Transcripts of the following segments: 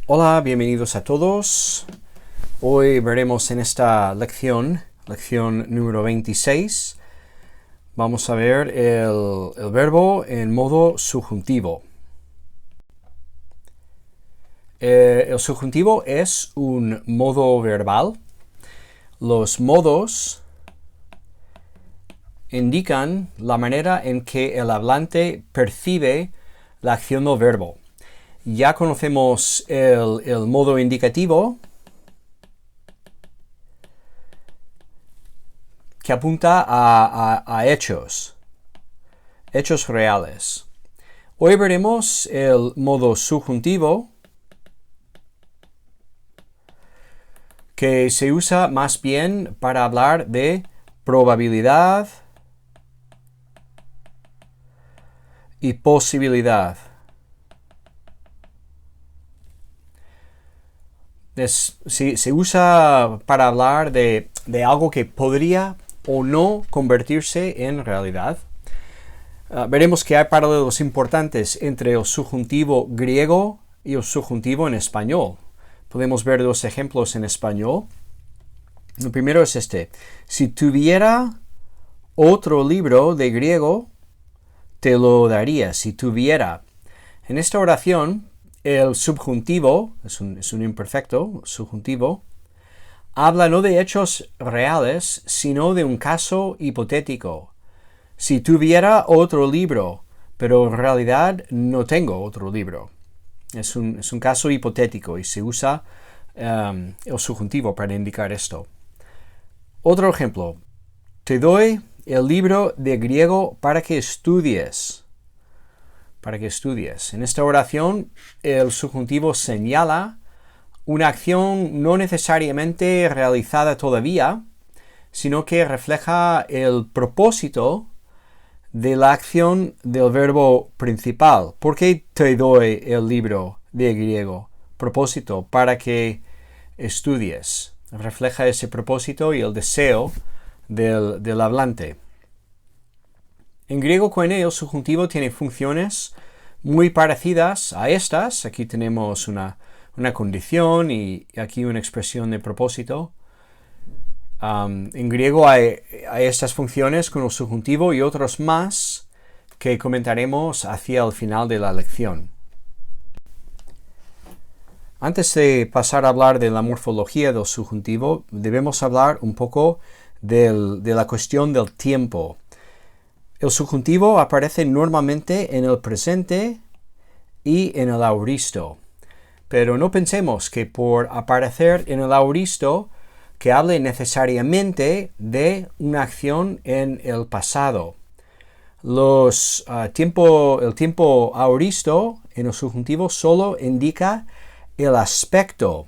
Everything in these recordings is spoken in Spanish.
Hola, bienvenidos a todos. Hoy veremos en esta lección número 26, vamos a ver el verbo en modo subjuntivo. El subjuntivo es un modo verbal. Los modos indican la manera en que el hablante percibe la acción del verbo. Ya conocemos el modo indicativo, que apunta a hechos reales. Hoy veremos el modo subjuntivo, que se usa más bien para hablar de probabilidad y posibilidad. Se usa para hablar de algo que podría o no convertirse en realidad. Veremos que hay paralelos importantes entre el subjuntivo griego y el subjuntivo en español. Podemos ver dos ejemplos en español. El primero es este. Si tuviera otro libro de griego, te lo daría. Si tuviera. En esta oración, el subjuntivo, es un imperfecto subjuntivo, habla no de hechos reales, sino de un caso hipotético. Si tuviera otro libro, pero en realidad no tengo otro libro. Es un caso hipotético y se usa el subjuntivo para indicar esto. Otro ejemplo. Te doy el libro de griego para que estudies. En esta oración, el subjuntivo señala una acción no necesariamente realizada todavía, sino que refleja el propósito de la acción del verbo principal. ¿Por qué te doy el libro de griego? Propósito, para que estudies. Refleja ese propósito y el deseo del hablante. En griego koine el subjuntivo tiene funciones muy parecidas a estas. Aquí tenemos una condición y aquí una expresión de propósito. En griego hay estas funciones con el subjuntivo y otros más que comentaremos hacia el final de la lección. Antes de pasar a hablar de la morfología del subjuntivo, debemos hablar un poco de la cuestión del tiempo. El subjuntivo aparece normalmente en el presente y en el auristo. Pero no pensemos que por aparecer en el auristo que hable necesariamente de una acción en el pasado. El tiempo auristo en el subjuntivo solo indica el aspecto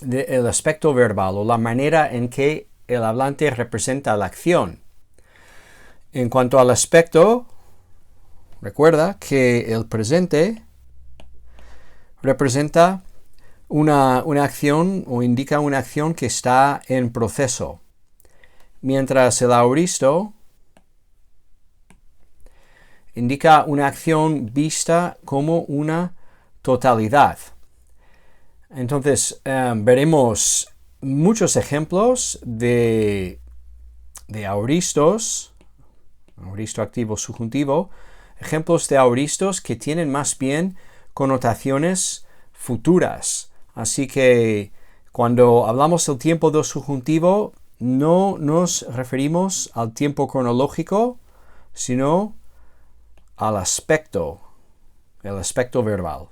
verbal o la manera en que el hablante representa la acción. En cuanto al aspecto, recuerda que el presente representa una acción o indica una acción que está en proceso, mientras el auristo indica una acción vista como una totalidad. Entonces, veremos muchos ejemplos de auristos, auristo activo subjuntivo, ejemplos de auristos que tienen más bien connotaciones futuras. Así que cuando hablamos del tiempo del subjuntivo, no nos referimos al tiempo cronológico, sino al aspecto, el aspecto verbal.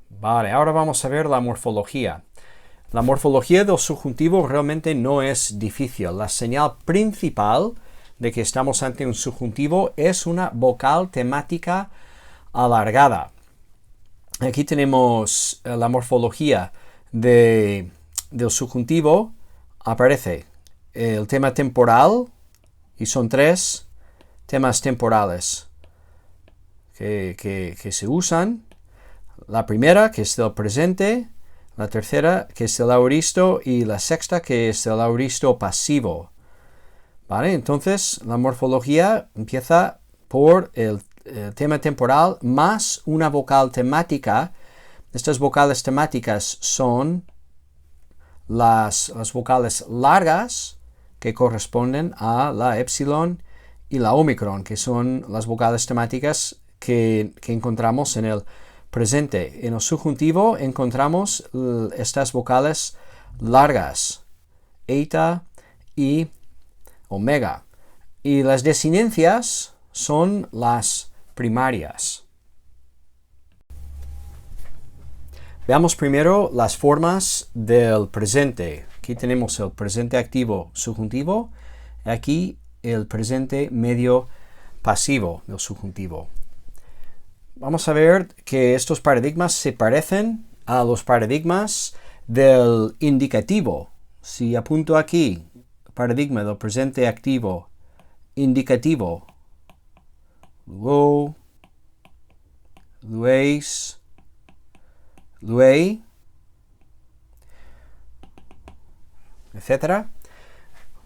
Vale, ahora vamos a ver la morfología. La morfología del subjuntivo realmente no es difícil. La señal principal de que estamos ante un subjuntivo es una vocal temática alargada. Aquí tenemos la morfología del subjuntivo. Aparece el tema temporal y son 3 temas temporales que se usan. La primera, que es del presente, la tercera, que es del auristo, y la sexta, que es del auristo pasivo. ¿Vale? Entonces, la morfología empieza por el tema temporal más una vocal temática. Estas vocales temáticas son las vocales largas que corresponden a la epsilon y la omicron, que son las vocales temáticas que encontramos en el presente. En el subjuntivo encontramos estas vocales largas, eta y omega. Y las desinencias son las primarias. Veamos primero las formas del presente. Aquí tenemos el presente activo subjuntivo, aquí el presente medio pasivo del subjuntivo. Vamos a ver que estos paradigmas se parecen a los paradigmas del indicativo. Si apunto aquí, paradigma del presente activo indicativo, luego, luéis, luei, etc.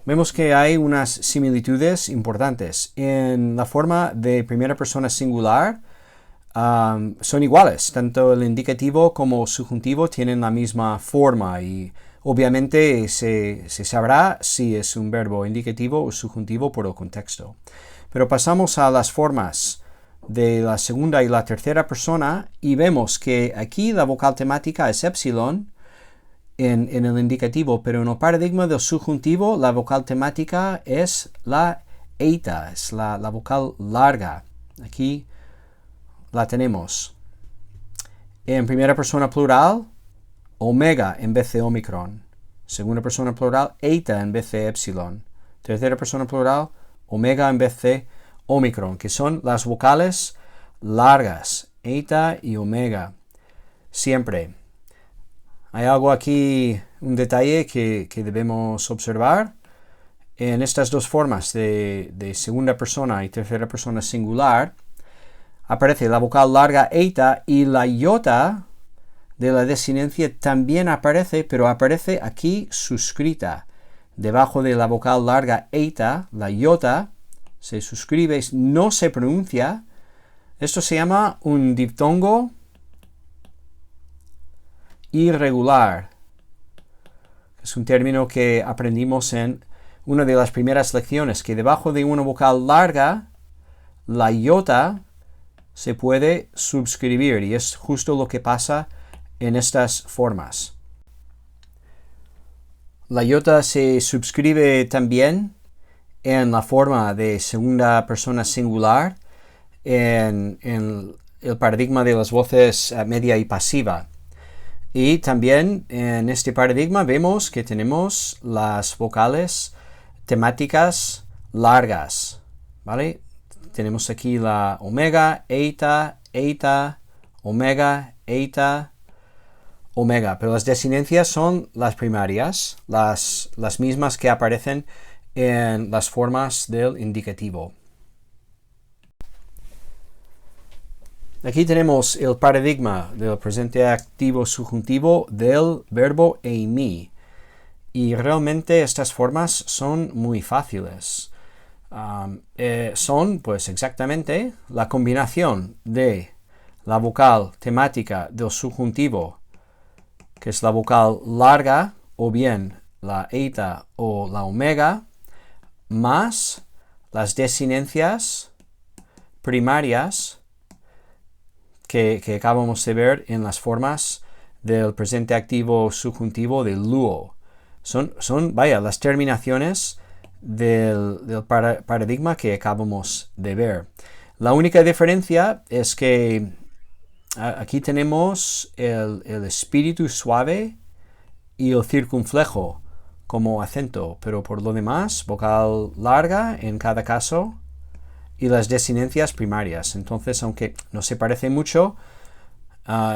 Vemos que hay unas similitudes importantes. En la forma de primera persona singular son iguales. Tanto el indicativo como el subjuntivo tienen la misma forma y obviamente se sabrá si es un verbo indicativo o subjuntivo por el contexto. Pero pasamos a las formas de la segunda y la tercera persona y vemos que aquí la vocal temática es epsilon en el indicativo, pero en el paradigma del subjuntivo la vocal temática es la eta, es la vocal larga. Aquí la tenemos. En primera persona plural, omega en vez de omicron. Segunda persona plural, eta en vez de epsilon. Tercera persona plural, omega en vez de omicron, que son las vocales largas, eta y omega. Siempre. Hay algo aquí, un detalle que debemos observar. En estas dos formas de segunda persona y tercera persona singular, aparece la vocal larga eta y la iota de la desinencia también aparece, pero aparece aquí suscrita. Debajo de la vocal larga eta, la iota se suscribe, no se pronuncia. Esto se llama un diptongo irregular. Es un término que aprendimos en una de las primeras lecciones, que debajo de una vocal larga, la iota se puede suscribir, y es justo lo que pasa en estas formas. La iota se suscribe también en la forma de segunda persona singular, en el paradigma de las voces media y pasiva. Y también en este paradigma vemos que tenemos las vocales temáticas largas, ¿vale? Tenemos aquí la omega, eta, eta, omega, eta, omega. Pero las desinencias son las primarias, las mismas que aparecen en las formas del indicativo. Aquí tenemos el paradigma del presente activo subjuntivo del verbo eimi. Y realmente estas formas son muy fáciles. Son pues exactamente la combinación de la vocal temática del subjuntivo, que es la vocal larga, o bien la eta o la omega, más las desinencias primarias que acabamos de ver en las formas del presente activo subjuntivo del luo. Son las terminaciones del paradigma que acabamos de ver. La única diferencia es que aquí tenemos el espíritu suave y el circunflejo como acento, pero por lo demás, vocal larga en cada caso y las desinencias primarias. Entonces, aunque no se parece mucho,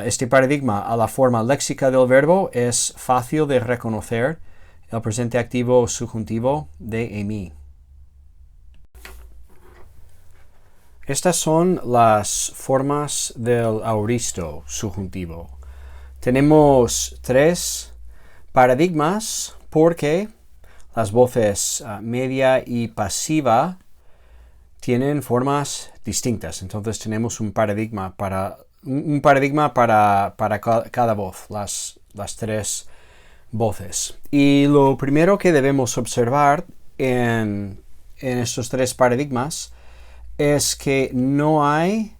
este paradigma a la forma léxica del verbo es fácil de reconocer el presente activo subjuntivo de eimi. Estas son las formas del auristo subjuntivo. Tenemos 3 paradigmas porque las voces media y pasiva tienen formas distintas. Entonces tenemos un paradigma para cada voz, las tres voces. Y lo primero que debemos observar en estos tres paradigmas es que no hay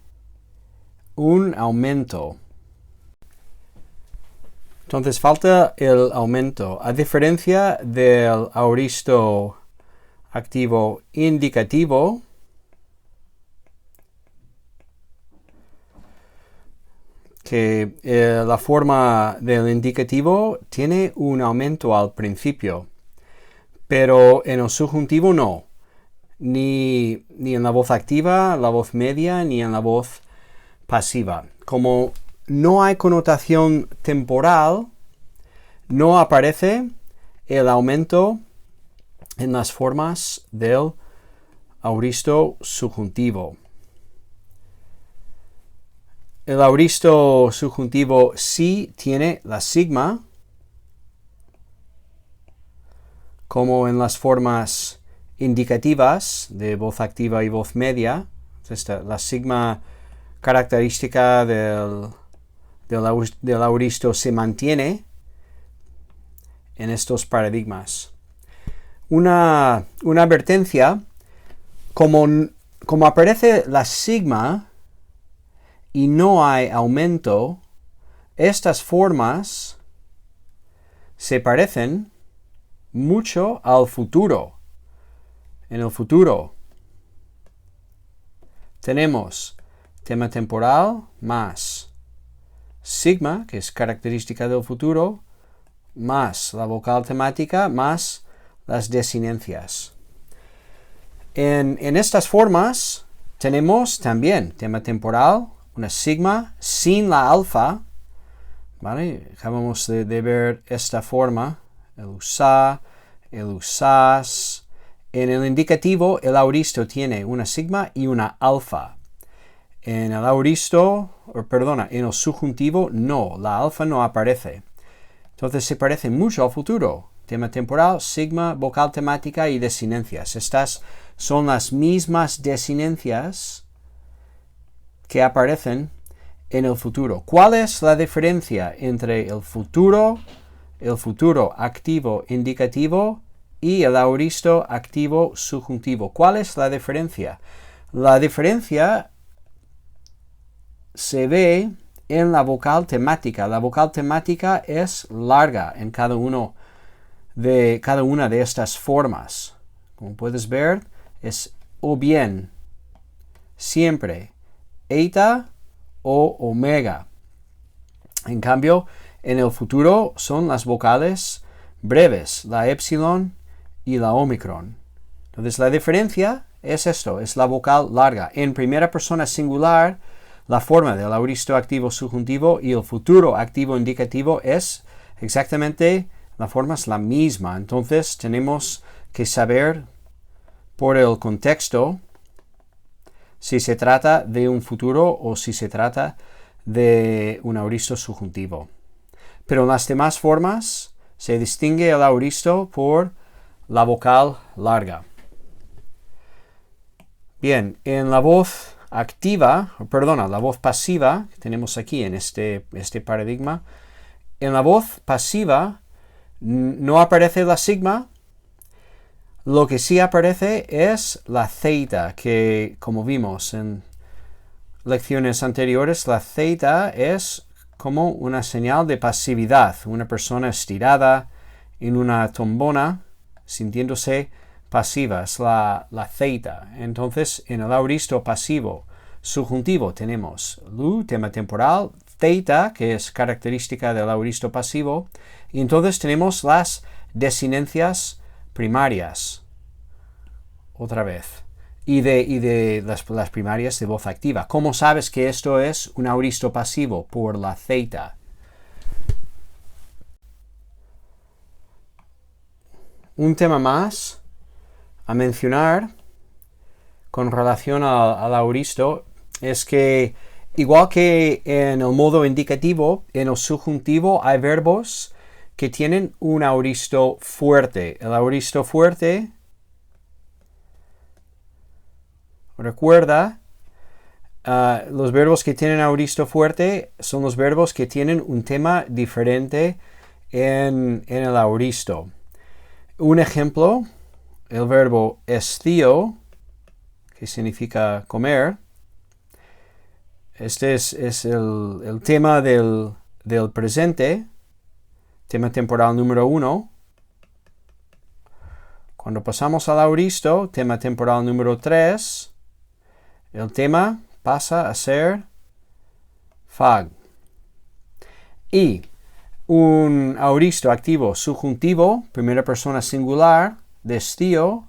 un aumento. Entonces falta el aumento. A diferencia del auristo activo indicativo, que la forma del indicativo tiene un aumento al principio, pero en el subjuntivo no, ni en la voz activa, la voz media, ni en la voz pasiva. Como no hay connotación temporal, no aparece el aumento en las formas del auristo subjuntivo. El auristo subjuntivo sí tiene la sigma, como en las formas indicativas de voz activa y voz media. La sigma característica del auristo se mantiene en estos paradigmas. Una advertencia, como aparece la sigma y no hay aumento, estas formas se parecen mucho al futuro. En el futuro tenemos tema temporal más sigma, que es característica del futuro, más la vocal temática, más las desinencias. En estas formas tenemos también tema temporal, una sigma sin la alfa, ¿vale? Acabamos de ver esta forma, el usá, el usás. En el indicativo, el auristo tiene una sigma y una alfa. En el subjuntivo, no, la alfa no aparece. Entonces se parece mucho al futuro. Tema temporal, sigma, vocal temática y desinencias. Estas son las mismas desinencias que aparecen en el futuro. ¿Cuál es la diferencia entre el futuro activo indicativo y el auristo activo subjuntivo? ¿Cuál es la diferencia? La diferencia se ve en la vocal temática. La vocal temática es larga en cada una de estas formas. Como puedes ver, es o bien siempre eta o omega. En cambio, en el futuro son las vocales breves, la epsilon y la omicron. Entonces la diferencia es esto, es la vocal larga. En primera persona singular, la forma del auristo activo subjuntivo y el futuro activo indicativo es exactamente, la forma es la misma. Entonces tenemos que saber por el contexto si se trata de un futuro o si se trata de un auristo subjuntivo. Pero en las demás formas se distingue el auristo por la vocal larga. Bien, en la voz la voz pasiva que tenemos aquí en este paradigma, en la voz pasiva no aparece la sigma. Lo que sí aparece es la zeta, que como vimos en lecciones anteriores, la zeta es como una señal de pasividad. Una persona estirada en una tombona, sintiéndose pasiva, es la zeta. Entonces, en el auristo pasivo subjuntivo tenemos lu, tema temporal, zeta, que es característica del auristo pasivo, y entonces tenemos las desinencias primarias, otra vez, y de las primarias de voz activa. ¿Cómo sabes que esto es un auristo pasivo? Por la zeta. Un tema más a mencionar con relación al auristo es que, igual que en el modo indicativo, en el subjuntivo hay verbos que tienen un auristo fuerte. El auristo fuerte Recuerda, los verbos que tienen auristo fuerte son los verbos que tienen un tema diferente en el auristo. Un ejemplo, el verbo estío, que significa comer. Este es el tema del presente, tema temporal número 1. Cuando pasamos al auristo, tema temporal número 3, el tema pasa a ser fag. Y un auristo activo subjuntivo, primera persona singular, de estío,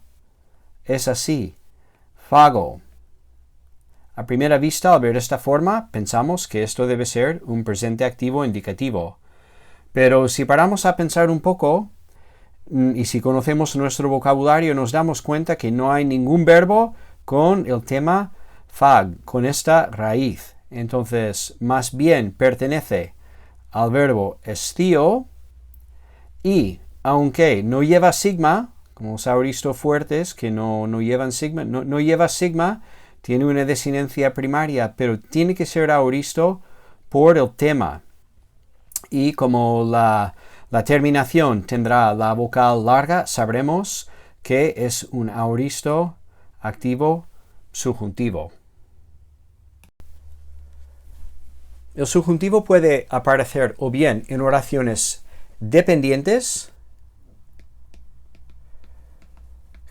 es así, fago. A primera vista, al ver esta forma, pensamos que esto debe ser un presente activo indicativo. Pero si paramos a pensar un poco, y si conocemos nuestro vocabulario, nos damos cuenta que no hay ningún verbo con el tema fag, con esta raíz. Entonces, más bien pertenece al verbo estío y, aunque no lleva sigma, como los auristo fuertes que no llevan sigma, no lleva sigma, tiene una desinencia primaria, pero tiene que ser auristo por el tema. Y como la terminación tendrá la vocal larga, sabremos que es un auristo activo subjuntivo. El subjuntivo puede aparecer o bien en oraciones dependientes,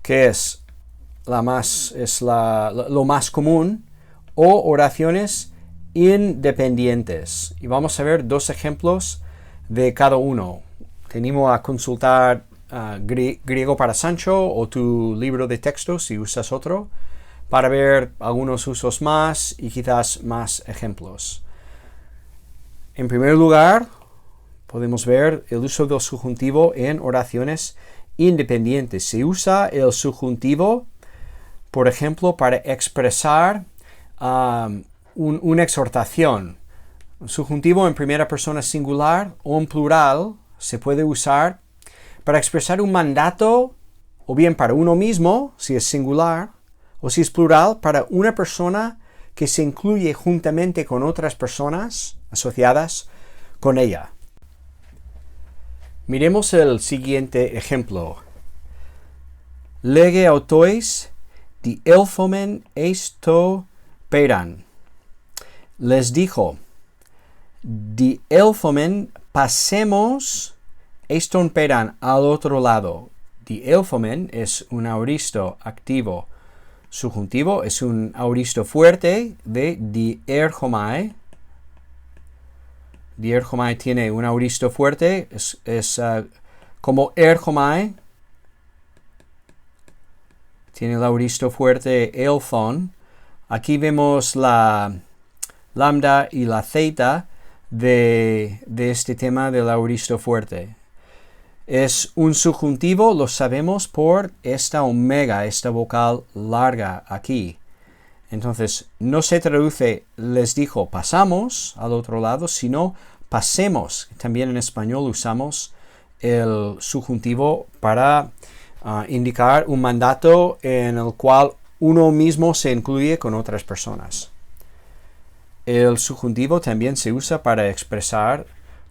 que es lo más común, o oraciones independientes. Y vamos a ver dos ejemplos de cada uno. Te animo a consultar Griego para Sancho o tu libro de texto si usas otro, para ver algunos usos más y quizás más ejemplos. En primer lugar, podemos ver el uso del subjuntivo en oraciones independientes. Se usa el subjuntivo, por ejemplo, para expresar una exhortación. Un subjuntivo en primera persona singular o en plural se puede usar para expresar un mandato, o bien para uno mismo, si es singular, o si es plural, para una persona que se incluye juntamente con otras personas asociadas con ella. Miremos el siguiente ejemplo. Lege autois di elfomen esto peran. Les dijo, di elfomen pasemos eston peran al otro lado. Di elfomen es un auristo activo subjuntivo, es un auristo fuerte de di erchomai. Di erchomai tiene un auristo fuerte, es como erchomai. Tiene el auristo fuerte elfon. Aquí vemos la lambda y la zeta de este tema del auristo fuerte. Es un subjuntivo, lo sabemos por esta omega, esta vocal larga aquí. Entonces, no se traduce, les dijo, pasamos al otro lado, sino pasemos. También en español usamos el subjuntivo para indicar un mandato en el cual uno mismo se incluye con otras personas. El subjuntivo también se usa para expresar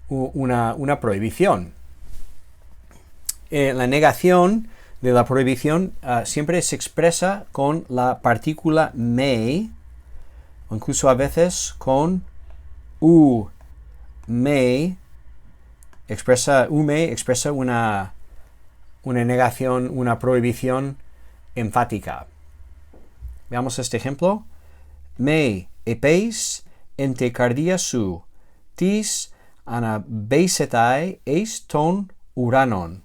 una prohibición. La negación de la prohibición siempre se expresa con la partícula may, o incluso a veces con may. May expresa una negación, una prohibición enfática. Veamos este ejemplo. Me epeis ente cardia su, tis anabesetai eis ton uranon.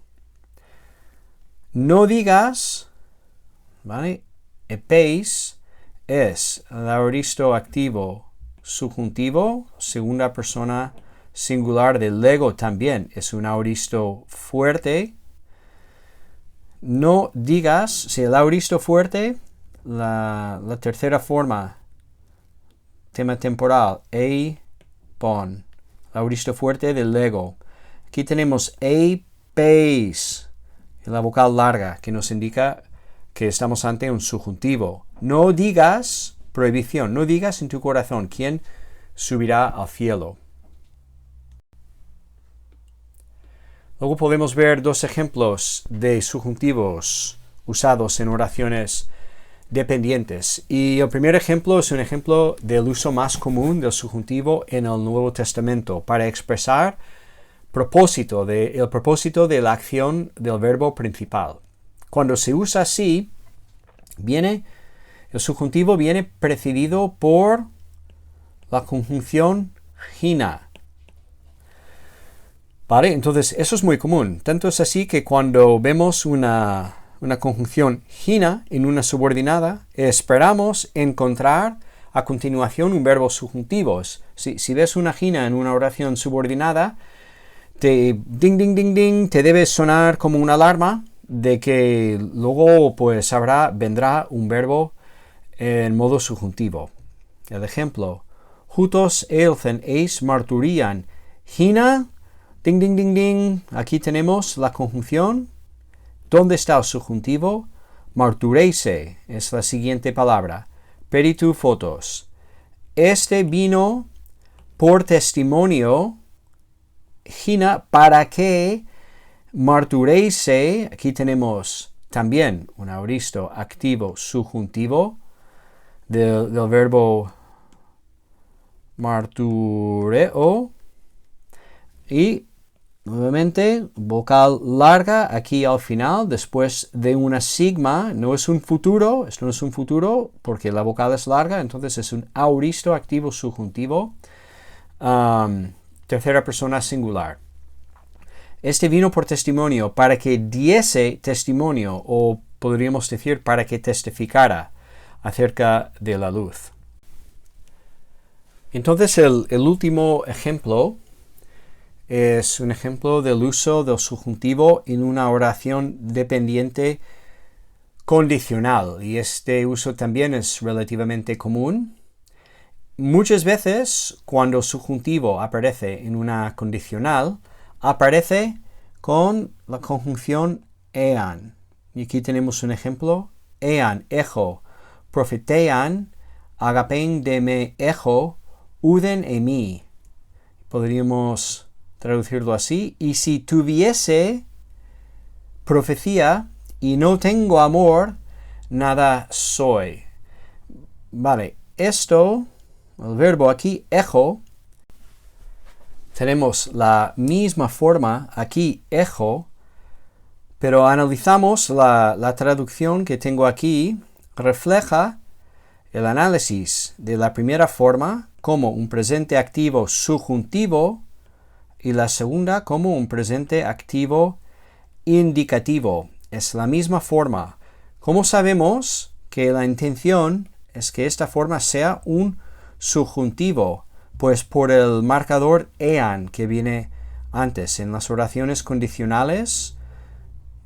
No digas, ¿vale? Epeis es el auristo activo subjuntivo, segunda persona singular del lego también es un auristo fuerte. No digas, si el auristo fuerte, la tercera forma, tema temporal, pon, el auristo fuerte del lego. Aquí tenemos epeis, la vocal larga, que nos indica que estamos ante un subjuntivo. No digas, prohibición, no digas en tu corazón quién subirá al cielo. Luego podemos ver dos ejemplos de subjuntivos usados en oraciones dependientes. Y el primer ejemplo es un ejemplo del uso más común del subjuntivo en el Nuevo Testamento para expresar el propósito de la acción del verbo principal. Cuando se usa así, el subjuntivo viene precedido por la conjunción hina. ¿Vale? Entonces, eso es muy común. Tanto es así que cuando vemos una conjunción hina en una subordinada, esperamos encontrar a continuación un verbo subjuntivo. Si ves una hina en una oración subordinada, ding, ding, ding, ding, te debe sonar como una alarma de que luego pues vendrá un verbo en modo subjuntivo. El ejemplo, Jutos elfen eis marturian hina. Ding, ding, ding, ding. Aquí tenemos la conjunción. ¿Dónde está el subjuntivo? Martureise es la siguiente palabra. Peritu photos. Este vino por testimonio, hina, para que martureise. Aquí tenemos también un aoristo activo subjuntivo del verbo martureo. Y nuevamente, vocal larga aquí al final, después de una sigma. Esto no es un futuro porque la vocal es larga, entonces es un aoristo activo subjuntivo. Tercera persona singular. Este vino por testimonio, para que diese testimonio, o podríamos decir para que testificara acerca de la luz. Entonces el último ejemplo es un ejemplo del uso del subjuntivo en una oración dependiente condicional, y este uso también es relativamente común. Muchas veces cuando el subjuntivo aparece en una condicional, aparece con la conjunción ean. Y aquí tenemos un ejemplo, ean, ejo, profetean, agapen de me ejo, uden emi. Podríamos traducirlo así. Y si tuviese profecía y no tengo amor, nada soy. Vale, el verbo aquí, ejo, tenemos la misma forma aquí, ejo, pero analizamos la traducción que tengo aquí, refleja el análisis de la primera forma como un presente activo subjuntivo y la segunda como un presente activo indicativo. Es la misma forma. ¿Cómo sabemos que la intención es que esta forma sea un subjuntivo? Pues por el marcador ean que viene antes. En las oraciones condicionales,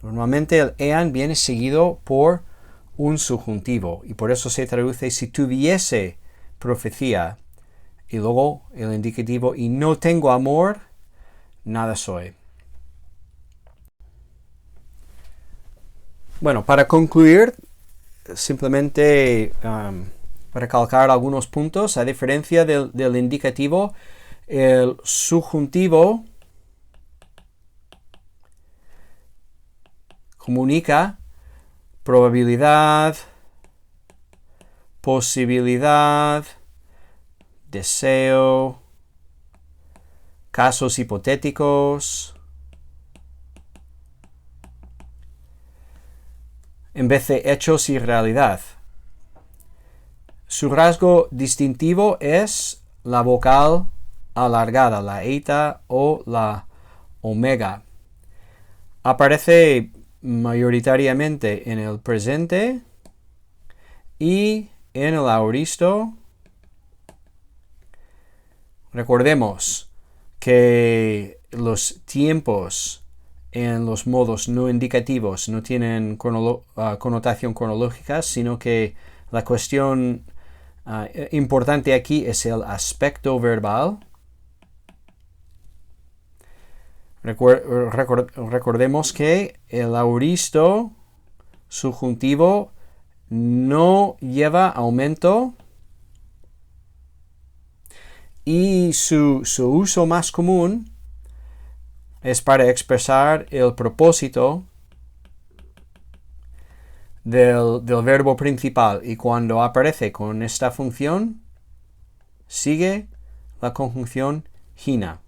normalmente el ean viene seguido por un subjuntivo y por eso se traduce si tuviese profecía y luego el indicativo y no tengo amor, nada soy. Bueno, para concluir, simplemente recalcar algunos puntos. A diferencia del indicativo, el subjuntivo comunica probabilidad, posibilidad, deseo, casos hipotéticos, en vez de hechos y realidad. Su rasgo distintivo es la vocal alargada, la eta o la omega. Aparece mayoritariamente en el presente y en el aoristo. Recordemos que los tiempos en los modos no indicativos no tienen connotación cronológica, sino que la cuestión importante aquí es el aspecto verbal. Recordemos que el aoristo subjuntivo no lleva aumento y su uso más común es para expresar el propósito del verbo principal, y cuando aparece con esta función sigue la conjunción hina.